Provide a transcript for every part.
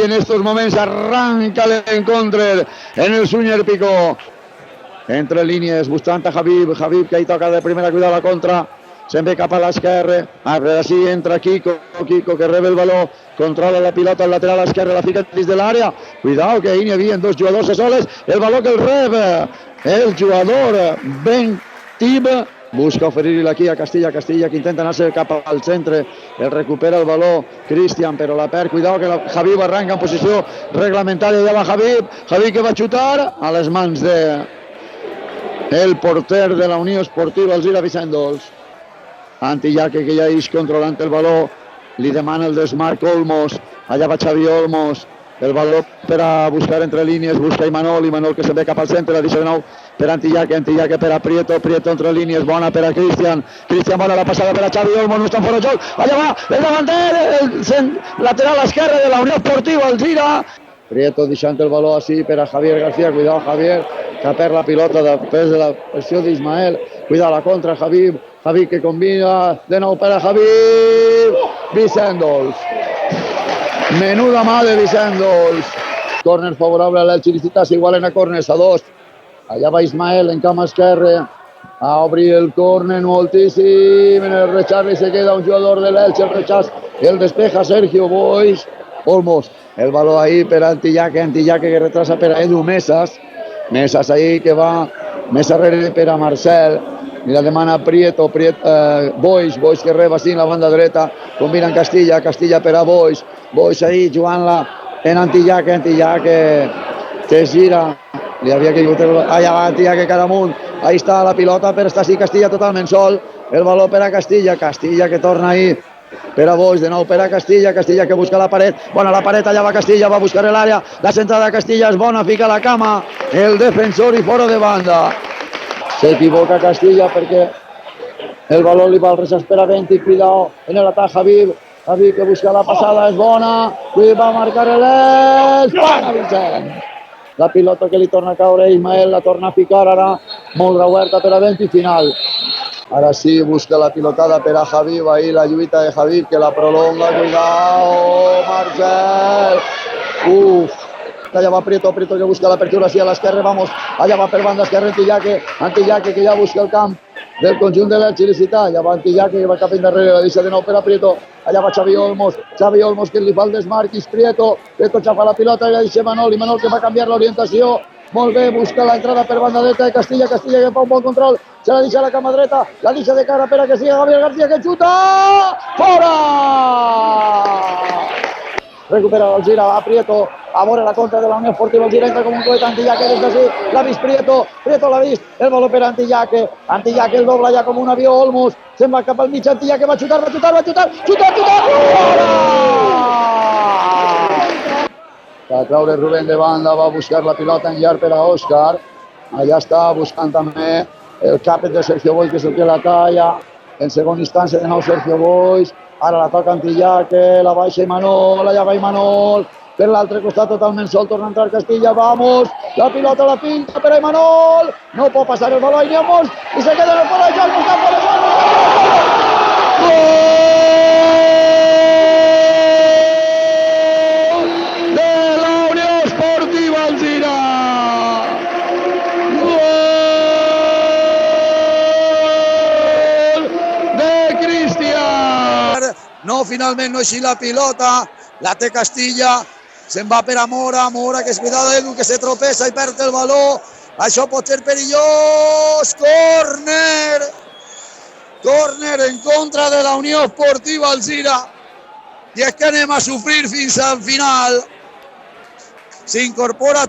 i en estos moments arranca l'encontre en el Sunyer Picó. Entre línies, buscant a Habib, que hi toca de primera, cuidar la contra, se'n ve cap a l'esquerra, així entra Kiko que rebe el valor, controla la pilota al lateral esquerre, la fica dins de l'àrea, cuidao que ahir n'hi havia dos jugadors a soles, el valor que el rep el jugador Ben Tib, busca oferir-li aquí a Castilla que intenta anar-se cap al centre, el recupera el valor Cristian, però la perd, cuidao que Habib arranca en posició reglamentària, ja va Habib que va xutar a les mans de el porter de la Unió Esportiva Alzira, Vicent Dols. Antillaque, que ja és controlant el valor, li demana el desmarc Olmos, allà va Xavi Olmos, el valor per a buscar entre línies, busca Imanol que se'n ve cap al centre, la deixa de nou per Antillaque per a Prieto entre línies, bona per a Cristian bona la passada per a Xavi Olmos, no està fora de joc, allà va el davanter, el lateral esquerre de la Unió Esportiva Alzira, Prieto deixant el valor així per a Javier García, cuidao Javier, que perd la pilota després de la pressió d'Ismael, cuidao la contra Habib que combina de nou per a Habib, Vicent Dols, menuda mà de Vicent Dols, córner favorable a l'Elche Licità, s'igualen a córners a 2, allà va Ismael en camp esquerre, a obrir el córner moltíssim, en el rechaç se queda un jugador de l'Elche, el rechaç, el despeja Sergio Boix, Olmos, el valor ahí per Antillaque que retrasa per a Edu Mesas ahí que va més arrere per a Marcel, i la demana Prieto, Boix que reba així en la banda dreta, combina Castilla per a Boix ahí jugant-la en Antillaque que gira, li havia caigut allà va Antillaque cara amunt, ahí està la pilota, però està així Castilla totalment sol, el valor per a Castilla que torna ahí per a Boix, de nou per a Castilla que busca la paret, bona la paret, allà va Castilla, va buscar l'àrea, la centrada de Castilla és bona, fica la cama, el defensor i fora de banda. S'equivoca Castilla perquè el valor li va al rechaç per a Venti, cuidao en l'atac Habib que busca la passada, és bona, i va marcar l'Elx, bona Vicent. La pilota que li torna a caure Ismael, la torna a ficar ara, molt reoberta per a Venti, final. Ara sí, busca la pilotada per a Habib, ahí la lluita de Habib, que la prolonga, cuidao, Marcel, allà va Prieto que busca l'apertura així a l'esquerra, vamos, allà va per banda esquerra Antillaque que ja busca el camp del conjunt de l'Elche Licità, allà va Antillaque que va cap endarrere, la deixa de nou per a Prieto, allà va Xavi Olmos que li fa el desmarquis, Prieto xafa la pilota i la deixa Imanol que va canviar l'orientació, molt bé, busca l'entrada per banda dreta de Castilla que fa un bon control, se la deixa a la cama dreta, la deixa de cara per a que siga Javier García que xuta, fora! Recupera el gira, va Prieto, a veure la contra de la Unió Esportiva Alzira, entra com un coet Antillaque des d'ací, l'ha vist Prieto l'ha vist, el valor per Antillaque el dobla ja com un avió, Olmos se'n va cap al mig, Antillaque va xutar, fora! Va traure Rubén de banda, va buscar la pilota en llarg per a Òscar, allà està buscant també el capet de Sergio Boix, que és el que la talla, en segona instància de nou Sergio Boix, ara la toca Antillaque, la baixa Imanol, allà va Imanol, per l'altre costat totalment sol, torna a entrar Castilla, vamos, la pilota la pinta per a Imanol, no pot passar el valor, i se queda en el fora de joc, buscant fora de joc, gol! No, finalment no així la pilota, la té Castilla, se'n va per a Mora que és cuidado Edu, que se tropeza i perd el valor, això pot ser perillós, córner en contra de la Unió Esportiva Alzira, i és que anem a sofrir fins al final, s'incorpora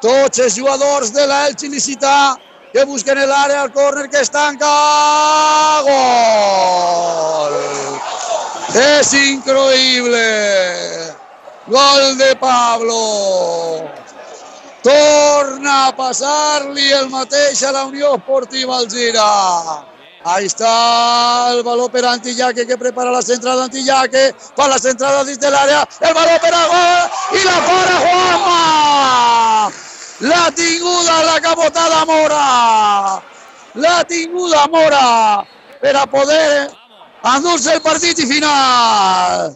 tots els jugadors de l'Elche Licità, que busquen l'àrea, el córner que es tanca, gol! És increïble! Gol de Pablo! Torna a passar-li el mateix a la Unió Esportiva Alzira. Ahí està el valor per a Antillaque, que prepara la centrada Antillaque, fa la centrada dins de l'àrea, el valor per a gol, i la para Juanma! L'ha tinguda la capotada Mora! L'ha tinguda Mora per a poder endur-se el partit i final!